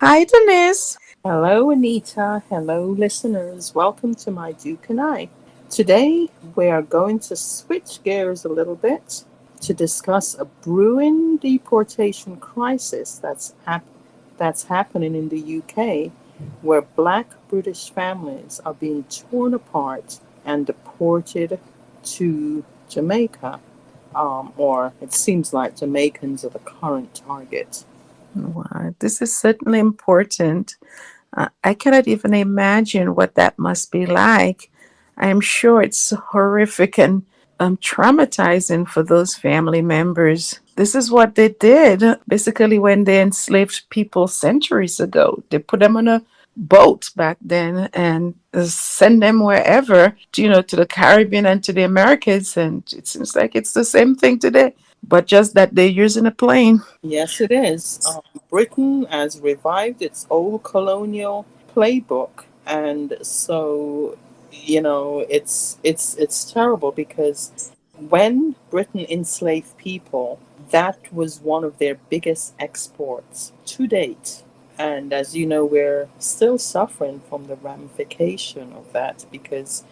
Hi, Denise. Hello, Anita. Hello, listeners. Welcome to my Duke and I. Today, we are going to switch gears a little bit to discuss a brewing deportation crisis that's happening in the UK, where Black British families are being torn apart and deported to Jamaica. Or it seems like Jamaicans are the current target. Wow, this is certainly important. I cannot even imagine what that must be like. I am sure it's horrific and traumatizing for those family members. This is what they did basically when they enslaved people centuries ago. They put them on a boat back then and send them wherever, to the Caribbean and to the Americas. And it seems like it's the same thing today, but just that they're using a plane. Yes, it is. Britain has revived its old colonial playbook, and so it's terrible because when Britain enslaved people, that was one of their biggest exports to date. And as you know, we're still suffering from the ramification of that because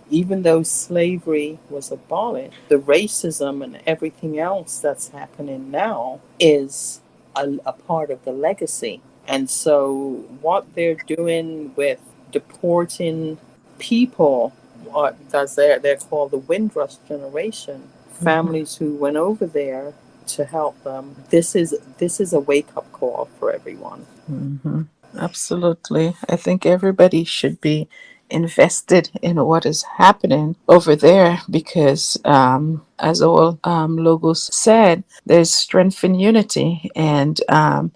even though slavery was abolished, the racism and everything else that's happening now is a part of the legacy. And so, what they're doing with deporting people, they're called the Windrush generation, Mhm. families who went over there to help them. This is a wake up call for everyone. Mhm. Absolutely. I think everybody should be invested in what is happening over there because, as our logos said, there's strength in unity, and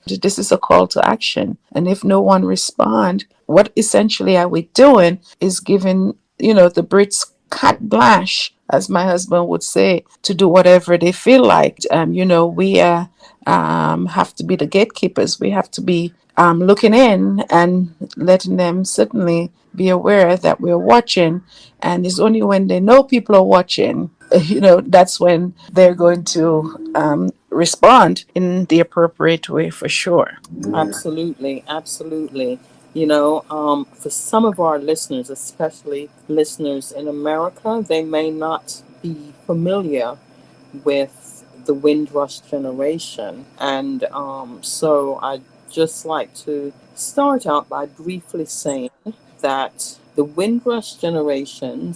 this is a call to action. And if no one respond, what essentially are we doing is giving, the Brits carte blanche, as my husband would say, to do whatever they feel like. We have to be the gatekeepers. We have to be looking in and letting them certainly be aware that we're watching. And it's only when they know people are watching, that's when they're going to respond in the appropriate way for sure. Absolutely, absolutely. For some of our listeners, especially listeners in America, they may not be familiar with the Windrush generation. And so I'd just like to start out by briefly saying that the Windrush generation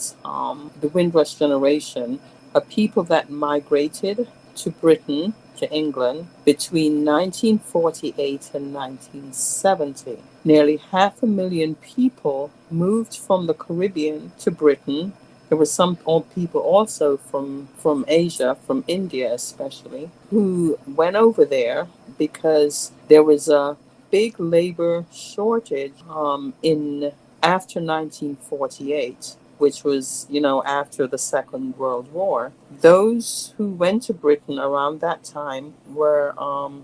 are people that migrated to Britain, to England, between 1948 and 1970. Nearly 500,000 people moved from the Caribbean to Britain. There were some people also from Asia, from India especially, who went over there because there was a big labor shortage in after 1948, which was, after the Second World War. Those who went to Britain around that time were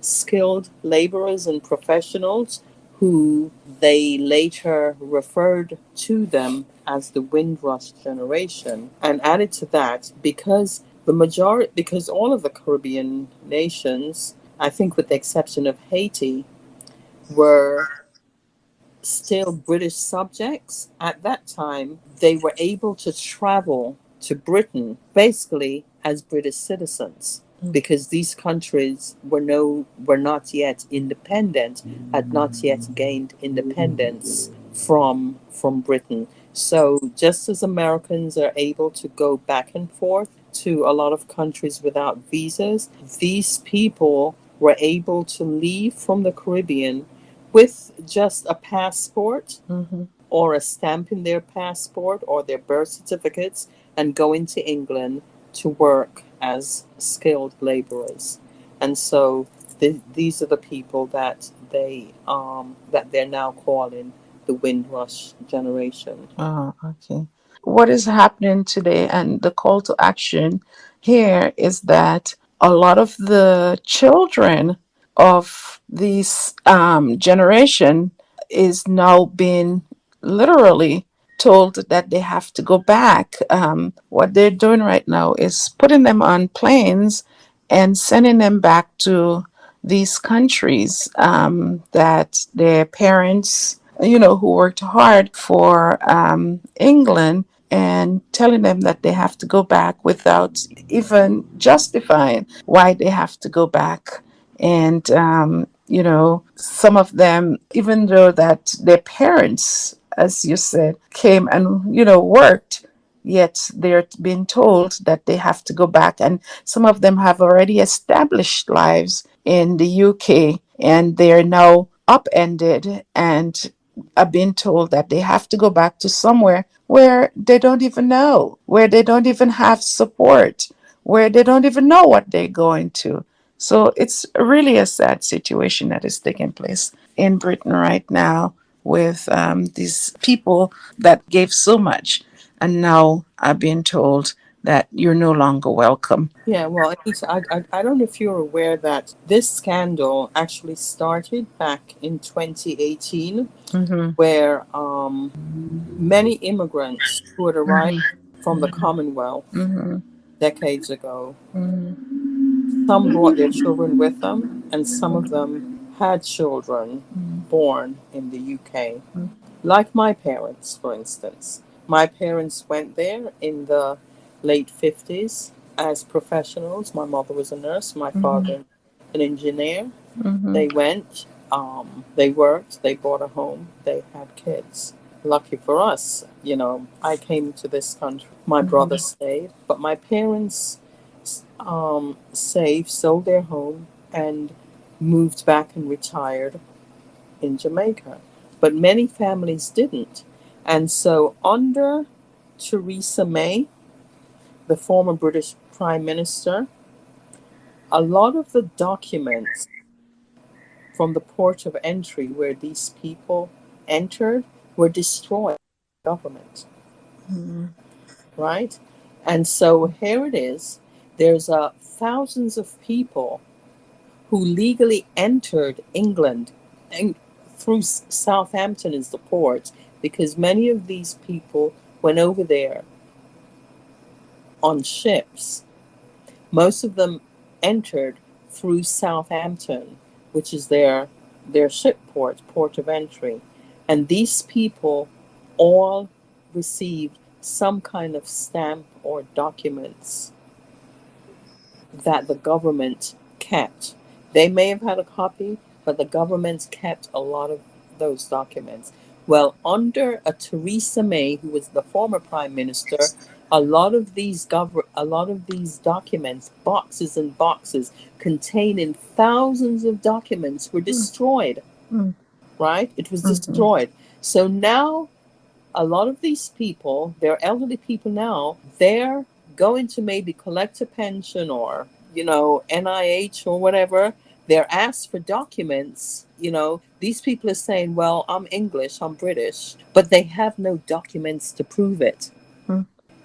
skilled laborers and professionals who they later referred to them as the Windrush generation. And added to that, because all of the Caribbean nations, I think with the exception of Haiti, were still British subjects at that time, they were able to travel to Britain basically as British citizens because these countries were not yet independent, had not yet gained independence from Britain. So just as Americans are able to go back and forth to a lot of countries without visas, these people were able to leave from the Caribbean with just a passport Mm-hmm. or a stamp in their passport or their birth certificates and go into England to work as skilled laborers. And so these are the people that they're now calling the Windrush generation. Oh, okay. What is happening today and the call to action here is that a lot of the children of this generation is now being literally told that they have to go back. What they're doing right now is putting them on planes and sending them back to these countries that their parents, who worked hard for England, and telling them that they have to go back without even justifying why they have to go back. And some of them, even though that their parents, as you said, came and worked, yet they're being told that they have to go back. And some of them have already established lives in the UK, and they're now upended and are being told that they have to go back to somewhere where they don't even know, where they don't even have support, where they don't even know what they're going to. So it's really a sad situation that is taking place in Britain right now with these people that gave so much and now are being told that you're no longer welcome. Yeah, well, Anita, I don't know if you're aware that this scandal actually started back in 2018, Mm-hmm. where many immigrants who had arrived from the Commonwealth Mm-hmm. decades ago, Mm-hmm. some brought their children with them, and some of them had children born in the UK. Like my parents, for instance. My parents went there in the late 50s as professionals. My mother was a nurse, my Mm-hmm. father an engineer. Mm-hmm. They went, they worked, they bought a home, they had kids. Lucky for us, I came to this country. My brother stayed, but my parents saved, sold their home, and moved back and retired in Jamaica. But many families didn't. And so, under Theresa May, the former British Prime Minister, a lot of the documents from the port of entry where these people entered were destroyed by the government, Mm-hmm. right? And so here it is. There's thousands of people who legally entered England and through Southampton is the port, because many of these people went over there on ships. Most of them entered through Southampton, which is their ship port of entry. And these people all received some kind of stamp or documents that the government kept. They may have had a copy, but the government kept a lot of those documents. Well, under a Theresa May, who was the former prime minister, a lot of these documents, boxes and boxes containing thousands of documents, were destroyed. Right? It was Mm-hmm. destroyed. So now a lot of these people, they're elderly people now, they're going to maybe collect a pension or, NIH or whatever. They're asked for documents. These people are saying, well, I'm English, I'm British, but they have no documents to prove it,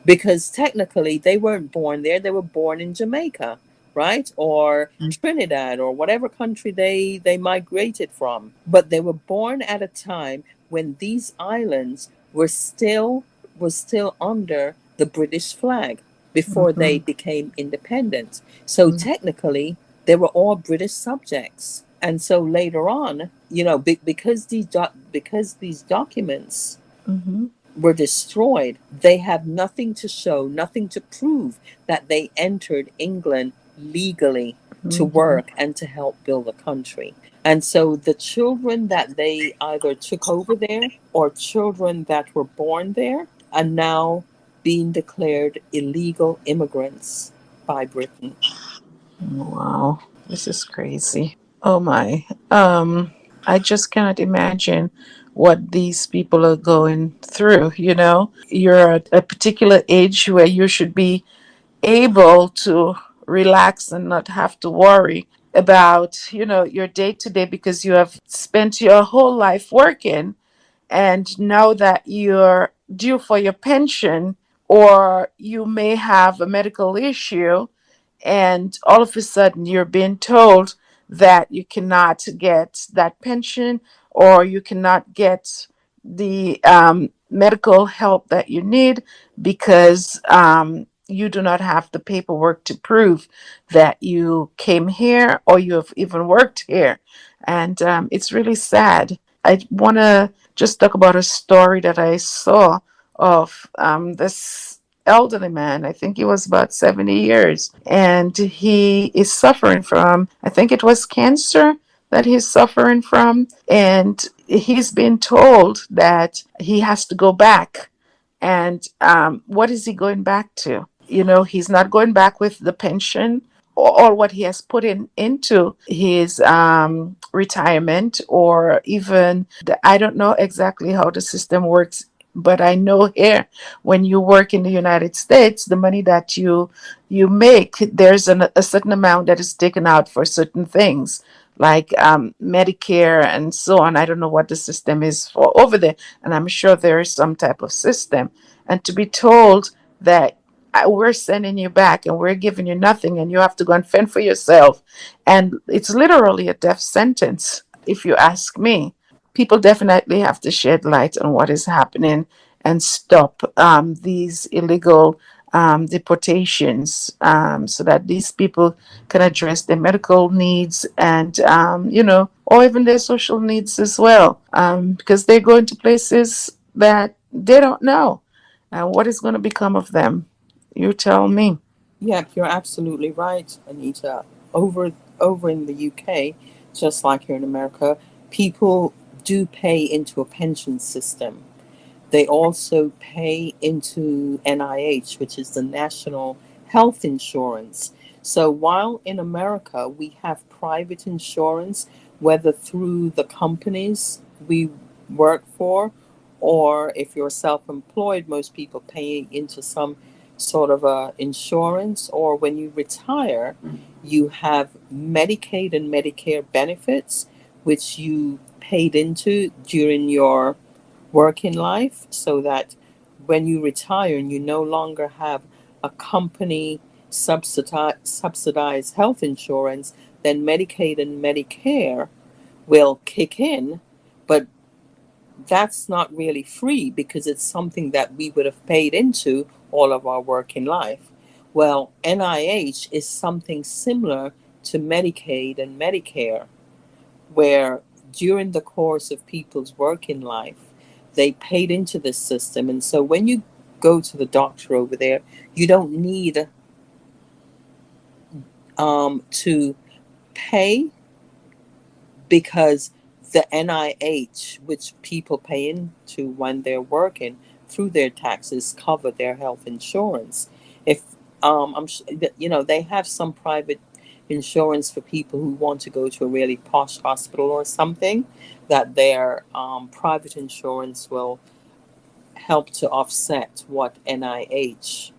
because technically they weren't born there. They were born in Jamaica, right? Or Trinidad or whatever country they migrated from. But they were born at a time when these islands were still under the British flag before they Mm-hmm. became independent. So technically they were all British subjects. And so later on, because these documents Mm-hmm. were destroyed, they have nothing to show, nothing to prove that they entered England legally to Mm-hmm. work and to help build a country. And so the children that they either took over there or children that were born there are now being declared illegal immigrants by Britain. Wow, this is crazy. Oh my. I just cannot imagine what these people are going through, You're at a particular age where you should be able to relax and not have to worry about, your day to day because you have spent your whole life working, and now that you're due for your pension or you may have a medical issue, and all of a sudden you're being told that you cannot get that pension or you cannot get the medical help that you need because you do not have the paperwork to prove that you came here or you have even worked here. And it's really sad. I want to just talk about a story that I saw of this elderly man. I think he was about 70 years, and he is suffering from, I think it was cancer that he's suffering from. And he's been told that he has to go back. And what is he going back to? You know, he's not going back with the pension or what he has put into his retirement, or even I don't know exactly how the system works. But I know here, when you work in the United States, the money that you make, there's a certain amount that is taken out for certain things, like Medicare and so on. I don't know what the system is for over there, and I'm sure there is some type of system. And to be told that we're sending you back and we're giving you nothing and you have to go and fend for yourself, and it's literally a death sentence, if you ask me. People definitely have to shed light on what is happening and stop these illegal deportations, so that these people can address their medical needs and, or even their social needs as well, because they're going to places that they don't know. What is going to become of them? You tell me. Yep, you're absolutely right, Anita. Over in the UK, just like here in America, people do pay into a pension system. They also pay into NIH, which is the National Health Insurance. So while in America we have private insurance, whether through the companies we work for, or if you're self employed, most people pay into some sort of a insurance, or when you retire, you have Medicaid and Medicare benefits, which you paid into during your working life, so that when you retire and you no longer have a company subsidized health insurance, then Medicaid and Medicare will kick in. But that's not really free because it's something that we would have paid into all of our working life. Well, NIH is something similar to Medicaid and Medicare, where during the course of people's working life, they paid into this system. And so when you go to the doctor over there, you don't need to pay, because the NIH, which people pay into when they're working through their taxes, cover their health insurance. If they have some private insurance for people who want to go to a really posh hospital or something, that their private insurance will help to offset what NIH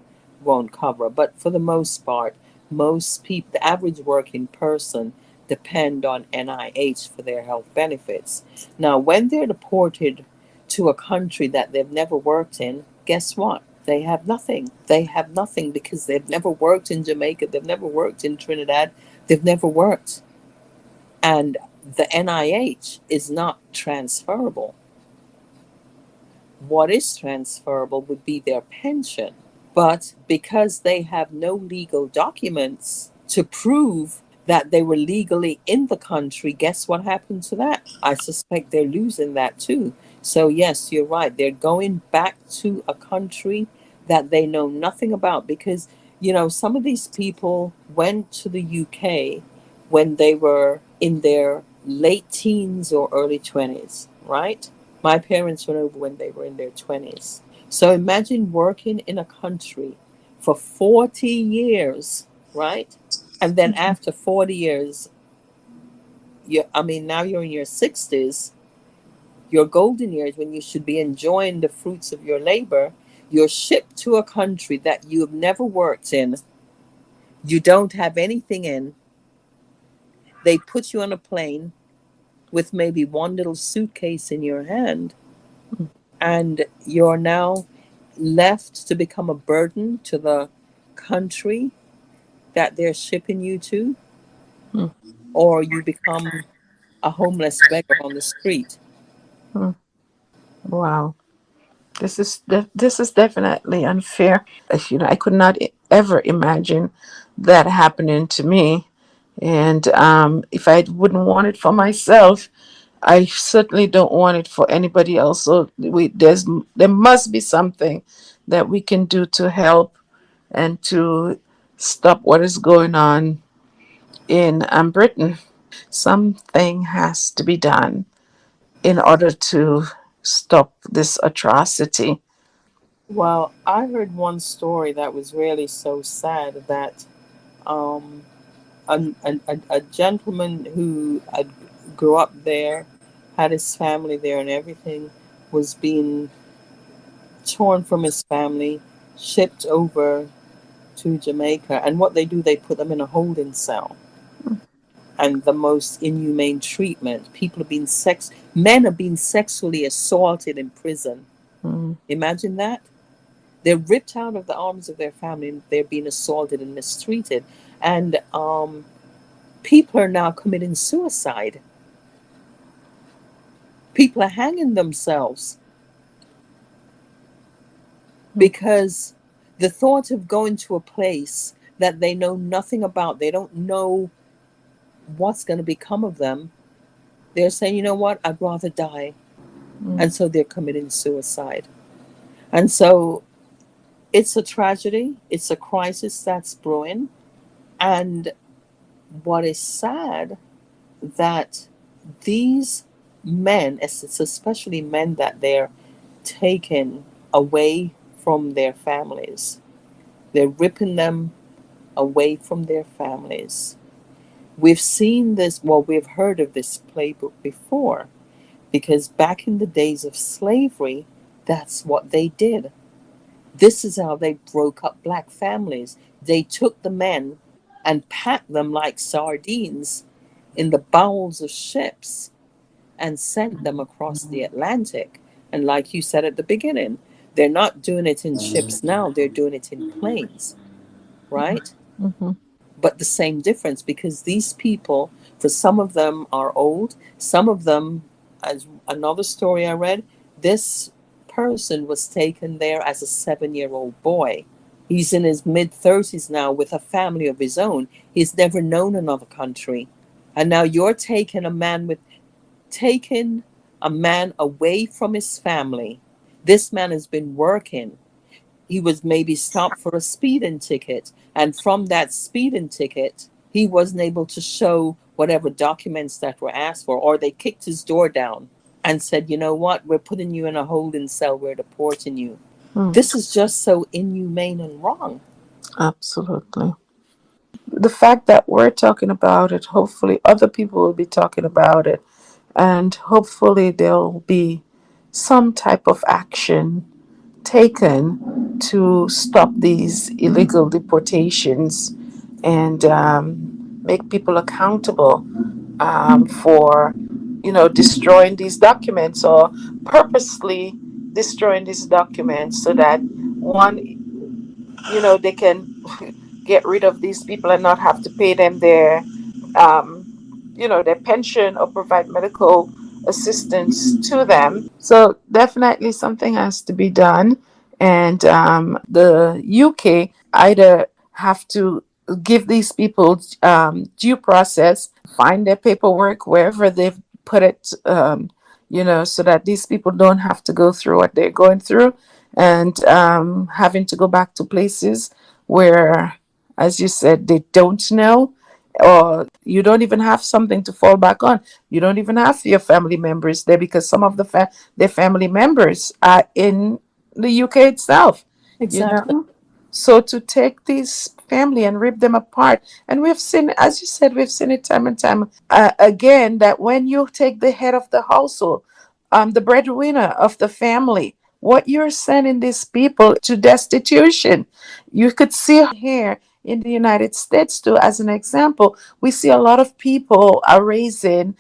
won't cover. But for the most part, most people, the average working person, depend on NIH for their health benefits. Now, when they're deported to a country that they've never worked in, guess what? They have nothing. They have nothing because they've never worked in Jamaica, they've never worked in Trinidad, they've never worked. And the NIH is not transferable. What is transferable would be their pension. But because they have no legal documents to prove that they were legally in the country, guess what happened to that? I suspect they're losing that too. So, yes, you're right. They're going back to a country that they know nothing about because, some of these people went to the UK when they were in their late teens or early 20s, right? My parents went over when they were in their 20s. So imagine working in a country for 40 years, right? And then after 40 years, now you're in your 60s, your golden years when you should be enjoying the fruits of your labor. You're shipped to a country that you have never worked in, you don't have anything in. They put you on a plane with maybe one little suitcase in your hand, and you're now left to become a burden to the country that they're shipping you to, Hmm. or you become a homeless beggar on the street. Hmm. Wow. This is definitely unfair. I could not ever imagine that happening to me. And if I wouldn't want it for myself, I certainly don't want it for anybody else. So there must be something that we can do to help and to stop what is going on in Britain. Something has to be done in order to stop this atrocity. Well, I heard one story that was really so sad that um, a gentleman who grew up there, had his family there and everything, was being torn from his family, shipped over to Jamaica. And what they do, they put them in a holding cell. And the most inhumane treatment. Men are being sexually assaulted in prison. Mm, Imagine that. They're ripped out of the arms of their family and they're being assaulted and mistreated. And people are now committing suicide. People are hanging themselves mm, because the thought of going to a place that they know nothing about, they don't know what's going to become of them, they're saying, you know what, I'd rather die. mm, And so they're committing suicide. And so it's a tragedy, it's a crisis that's brewing. And what is sad that these men, it's especially men that they're taken away from their families, they're ripping them away from their families. We've seen this, well, we've heard of this playbook before, because back in the days of slavery, that's what they did. This is how they broke up black families. They took the men and packed them like sardines in the bowels of ships and sent them across the Atlantic. And like you said at the beginning, they're not doing it in ships now, they're doing it in planes, right? mhm, But the same difference, because these people, for some of them are old, some of them, as another story I read, this person was taken there as a 7-year-old boy. He's in his mid 30s now with a family of his own. He's never known another country. And now you're taking a man away from his family. This man has been working. He was maybe stopped for a speeding ticket. And from that speeding ticket, he wasn't able to show whatever documents that were asked for, or they kicked his door down and said, you know what, we're putting you in a holding cell, we're deporting you. mm. This is just so inhumane and wrong. Absolutely. The fact that we're talking about it, hopefully other people will be talking about it, and hopefully there'll be some type of action taken to stop these illegal deportations and make people accountable for, destroying these documents or purposely destroying these documents so that one, they can get rid of these people and not have to pay them um, their pension or provide medical assistance to them. So definitely something has to be done. And the UK either have to give these people due process, find their paperwork wherever they've put it, so that these people don't have to go through what they're going through and having to go back to places where, as you said, they don't know, or you don't even have something to fall back on. You don't even have your family members there because some of their family members are in the UK itself, you Exactly. know. So to take these family and rip them apart, and we've seen, as you said, we've seen it time and time again, that when you take the head of the household, the breadwinner of the family, what you're sending these people to destitution. You could see here in the United States too, as an example, we see a lot of people are raising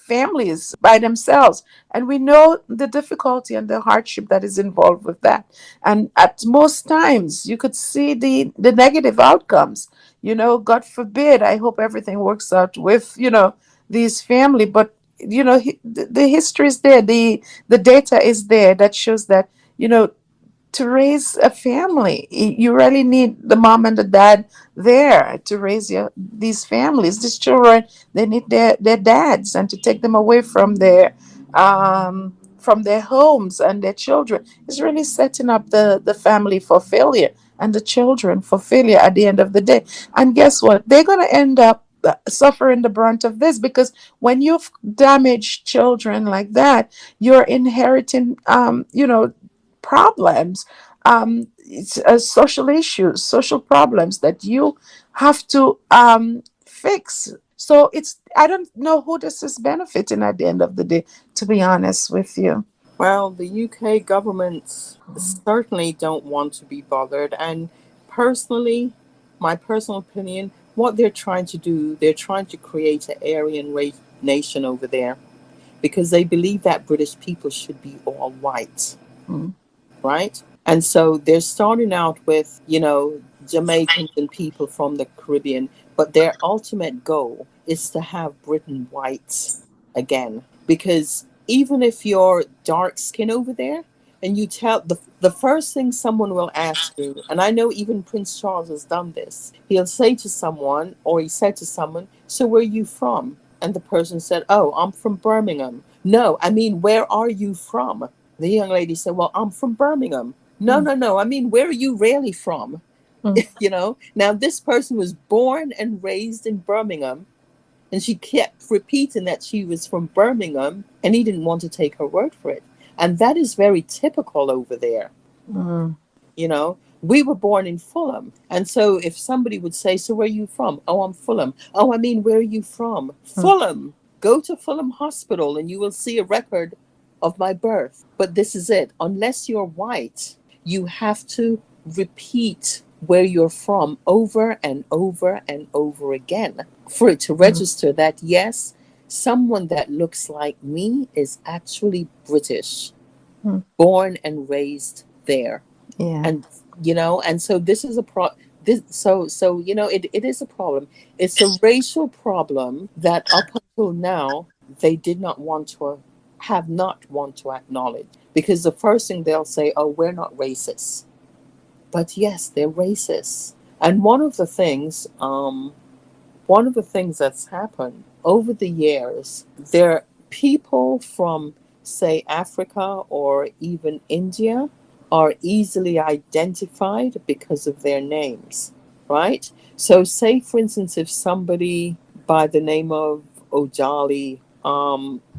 families by themselves. And we know the difficulty and the hardship that is involved with that. And at most times, you could see the negative outcomes. God forbid, I hope everything works out with, these family. But the history is there, the data is there that shows that, to raise a family, you really need the mom and the dad there to raise these families. These children, they need their dads, and to take them away from their homes and their children is really setting up the family for failure, and the children for failure at the end of the day. And guess what? They're going to end up suffering the brunt of this, because when you've damaged children like that, you're inheriting, problems, social issues, social problems that you have to fix. So I don't know who this is benefiting at the end of the day, to be honest with you. Well, the UK government certainly don't want to be bothered. And personally, my personal opinion, what they're trying to do, they're trying to create an Aryan race nation over there because they believe that British people should be all white, Mm, right? And so they're starting out with, Jamaicans and people from the Caribbean, but their ultimate goal is to have Britain white again. Because even if you're dark skin over there, and you tell the first thing someone will ask you, and I know even Prince Charles has done this, he'll say to someone, or he said to someone, "So where are you from?" And the person said, "Oh, I'm from Birmingham." "No, I mean, where are you from?" The young lady said, "Well, I'm from Birmingham." "No, mm, no, no. I mean, where are you really from?" mm, Now this person was born and raised in Birmingham, and she kept repeating that she was from Birmingham, and he didn't want to take her word for it. And that is very typical over there. mm, We were born in Fulham. And so if somebody would say, "So where are you from?" "Oh, I'm Fulham." "Oh, I mean, where are you from?" mm, "Fulham." "Go to Fulham Hospital and you will see a record of my birth." But this is it. Unless you're white, you have to repeat where you're from over and over and over again for it to mm, register that, yes, someone that looks like me is actually British, mm. born and raised there. Yeah. And so this is a pro this so it is a problem. It's a racial problem that up until now they did not want to have not want to acknowledge, because the first thing they'll say, "Oh, we're not racist." But yes, they're racist. And one of the things that's happened over the years, there people from, say, Africa or even India are easily identified because of their names, right? So, say, for instance, if somebody by the name of Ojali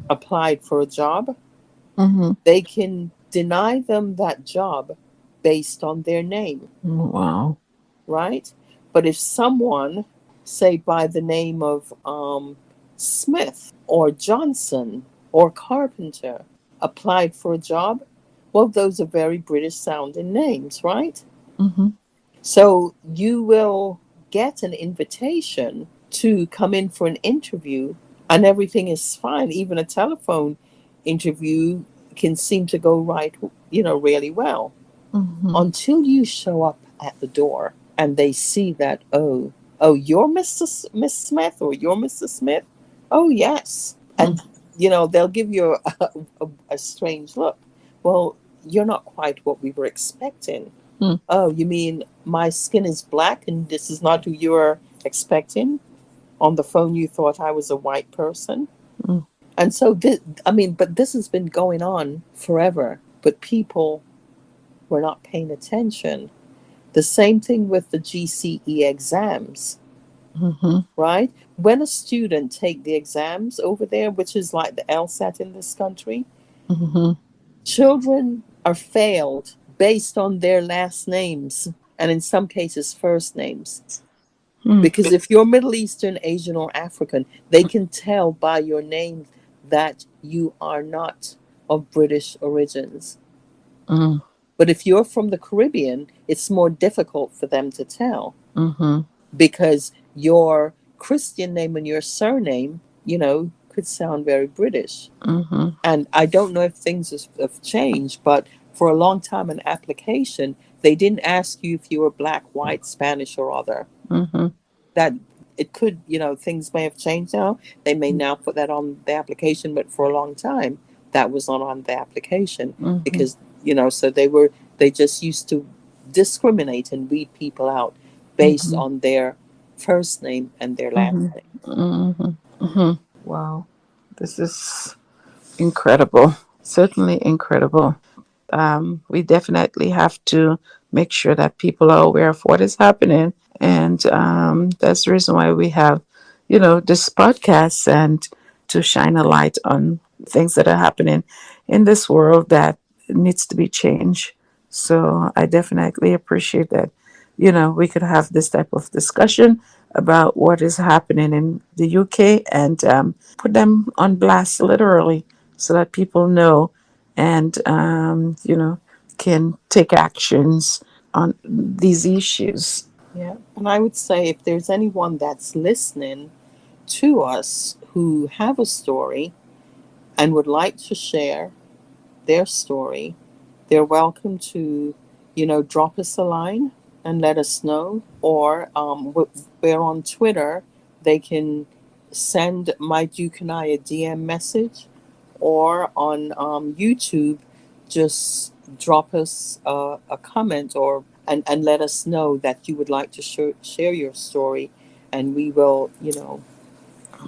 applied for a job, Mm-hmm. they can deny them that job based on their name, Wow. right? But if someone, say, by the name of Smith or Johnson or Carpenter, applied for a job, well, those are very British sounding names, right? Mm-hmm. So you will get an invitation to come in for an interview, and everything is fine. Even a telephone interview can seem to go right, really well, Mm-hmm. until you show up at the door and they see that, oh, you're Miss Smith, or you're Mr. Smith. Oh, yes. And they'll give you a strange look. Well, you're not quite what we were expecting. Mm-hmm. "Oh, you mean my skin is black and this is not who you're expecting? On the phone you thought I was a white person?" And so this, I mean, but this has been going on forever, but people were not paying attention. The same thing with the GCE exams, Mm-hmm. right? When a student take the exams over there, which is like the LSAT in this country, Mm-hmm. children are failed based on their last names, and in some cases first names. Mm-hmm. Because if you're Middle Eastern, Asian, or African, they can tell by your name that you are not of British origins. But if you're from the Caribbean, it's more difficult for them to tell, Mm-hmm. because your Christian name and your surname, could sound very British. Mm-hmm. And I don't know if things have changed, but for a long time in application, they didn't ask you if you were black, white, Spanish, or other. Mm-hmm. That it could, things may have changed now. They may now put that on the application, but for a long time, that was not on the application Mm-hmm. because, so they just used to discriminate and weed people out based Mm-hmm. on their first name and their last Mm-hmm. name. Mm-hmm. Mm-hmm. Wow. This is incredible. Certainly incredible. We definitely have to make sure that people are aware of what is happening. And that's the reason why we have, this podcast and to shine a light on things that are happening in this world that needs to be changed. So I definitely appreciate that, we could have this type of discussion about what is happening in the UK and put them on blast literally so that people know and can take actions on these issues. Yeah. And I would say if there's anyone that's listening to us who have a story and would like to share their story, they're welcome to, drop us a line and let us know. Or we're on Twitter. They can send my Duke and I a DM message, or on YouTube, just drop us a comment or and let us know that you would like to share your story, and we will,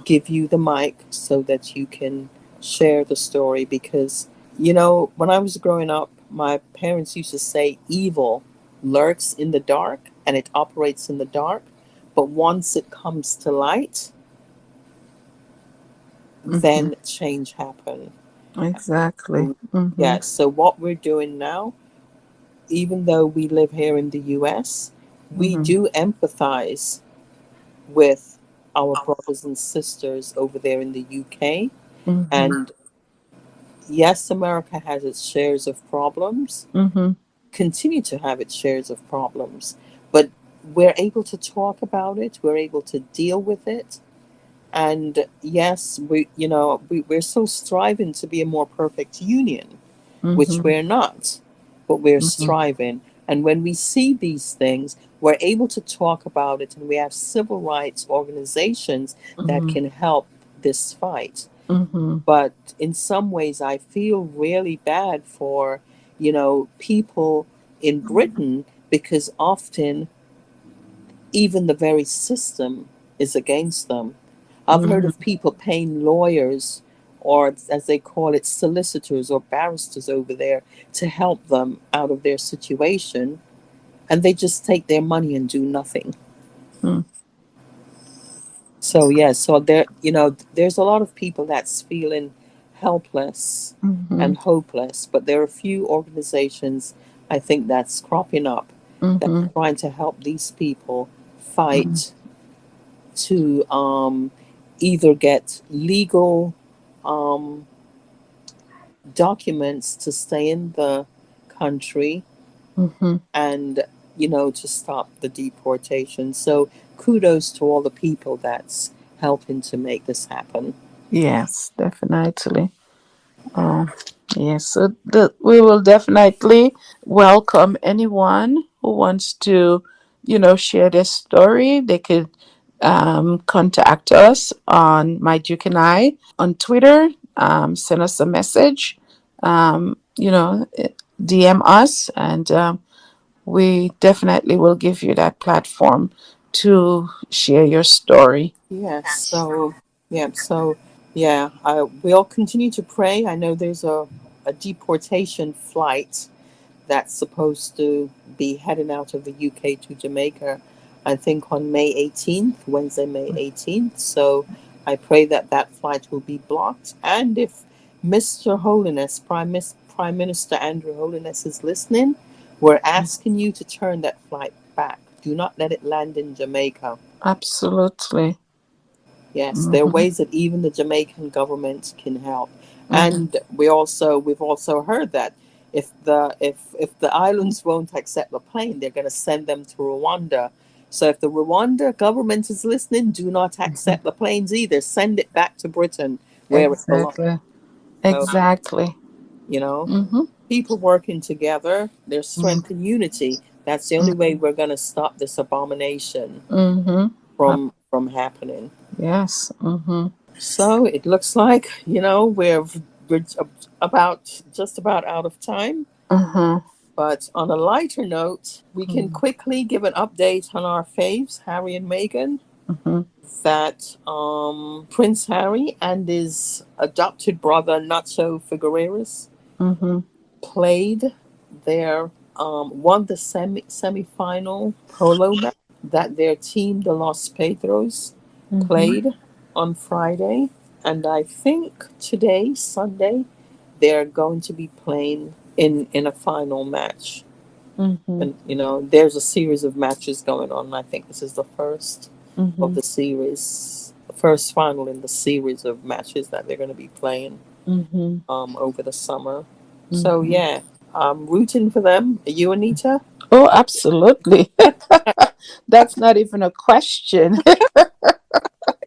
give you the mic so that you can share the story. Because, when I was growing up, my parents used to say evil lurks in the dark and it operates in the dark. But once it comes to light, Mm-hmm. then change happens. Exactly. So, Mm-hmm. yeah, so what we're doing now, even though we live here in the US, we Mm-hmm. do empathize with our brothers and sisters over there in the UK. Mm-hmm. And yes, America has its shares of problems, Mm-hmm. continue to have its shares of problems, but we're able to talk about it, we're able to deal with it. And yes, we're so striving to be a more perfect union, which Mm-hmm. we're not, but we're Mm-hmm. striving. And when we see these things, we're able to talk about it, and we have civil rights organizations that Mm-hmm. can help this fight. Mm-hmm. But in some ways, I feel really bad for, people in Britain, because often even the very system is against them. I've heard Mm-hmm. of people paying lawyers, or as they call it, solicitors or barristers over there, to help them out of their situation, and they just take their money and do nothing. So yeah, so there's a lot of people that's feeling helpless Mm-hmm. and hopeless, but there are a few organizations, I think, that's cropping up, that's Mm-hmm. trying to help these people Mm-hmm. fight to either get legal um, documents to stay in the country, Mm-hmm. and to stop the deportation. So kudos to all the people that's helping to make this happen. Yes, definitely. Oh, yes. So we will definitely welcome anyone who wants to, share their story. They could contact us on My Duke and I on Twitter. Send us a message. DM us, and we definitely will give you that platform to share your story. Yes. So yeah. So yeah. We'll continue to pray. I know there's a deportation flight that's supposed to be heading out of the UK to Jamaica, I think on May 18th, Wednesday, May 18th. So I pray that that flight will be blocked. And if Mr. Holiness, Prime Minister Andrew Holiness is listening, we're asking you to turn that flight back. Do not let it land in Jamaica. Absolutely. Yes, there are Mm-hmm. ways that even the Jamaican government can help. Mm-hmm. And we've also heard that if the islands won't accept the plane, they're going to send them to Rwanda. So if the Rwanda government is listening, do not accept the planes either. Send it back to Britain where it belongs. Exactly. So, Exactly. you know, Mm-hmm. people working together, there's Mm-hmm. strength in unity. That's the only way we're going to stop this abomination Mm-hmm. from from happening. Yes. Mm-hmm. So it looks like, we're about just about out of time. Mm-hmm. But on a lighter note, we can quickly give an update on our faves, Harry and Meghan. Mm-hmm. That Prince Harry and his adopted brother Nacho Figueres Mm-hmm. played their won the semi-final polo match that their team, the Los Pedros, Mm-hmm. played on Friday. And I think today, Sunday, they're going to be playing in a final match. Mm-hmm. And there's a series of matches going on. I think this is the first of Mm-hmm. the series, the first final in the series of matches that they're going to be playing Mm-hmm. over the summer. So Mm-hmm. yeah, I'm rooting for them. Are you, Anita? Oh, absolutely. That's not even a question.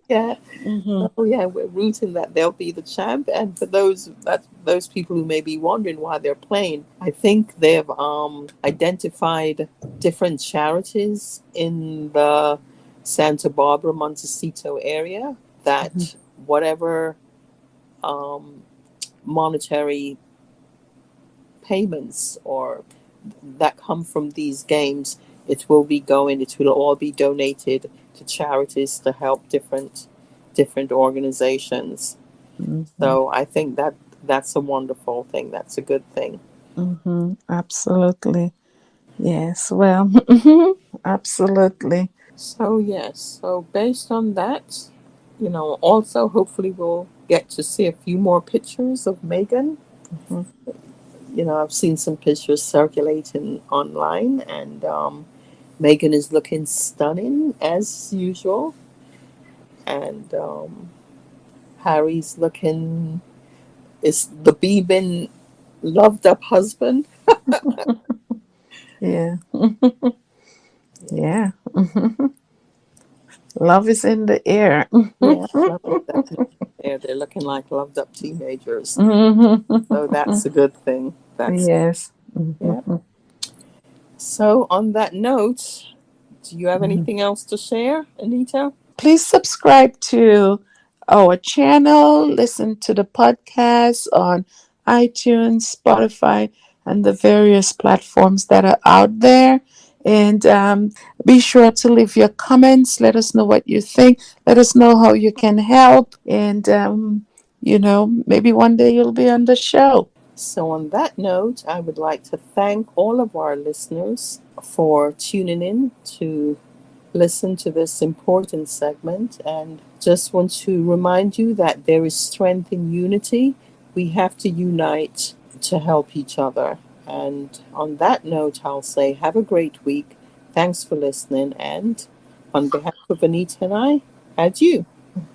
Yeah. Mm-hmm. Oh yeah, we're rooting that they'll be the champ. And for those people who may be wondering why they're playing, I think they've identified different charities in the Santa Barbara Montecito area that whatever um, monetary payments or that come from these games, it will all be donated to charities to help different organizations. Mm-hmm. So I think that's a wonderful thing. That's a good thing. Mm-hmm. Absolutely. Yes. Well, absolutely. So yes, so based on that, also hopefully we'll get to see a few more pictures of Meghan. Mm-hmm. I've seen some pictures circulating online, and Meghan is looking stunning as usual, and Harry's looking is the Beeben loved up husband. Yeah. Yeah. Love is in the air. Yeah, love is definitely there. They're looking like loved up teenagers, so that's a good thing. That's Yes. Yeah. So on that note, do you have anything else to share, Anita? Please subscribe to our channel, listen to the podcast on iTunes, Spotify, and the various platforms that are out there. And be sure to leave your comments. Let us know what you think. Let us know how you can help. And, maybe one day you'll be on the show. So, on that note, I would like to thank all of our listeners for tuning in to listen to this important segment, and just want to remind you that there is strength in unity. We have to unite to help each other. And on that note, I'll say have a great week. Thanks for listening. And on behalf of Anita and I, adieu.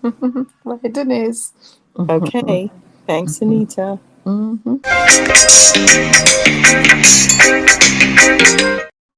Bye, Denise. Okay. Thanks, Anita. Mhm.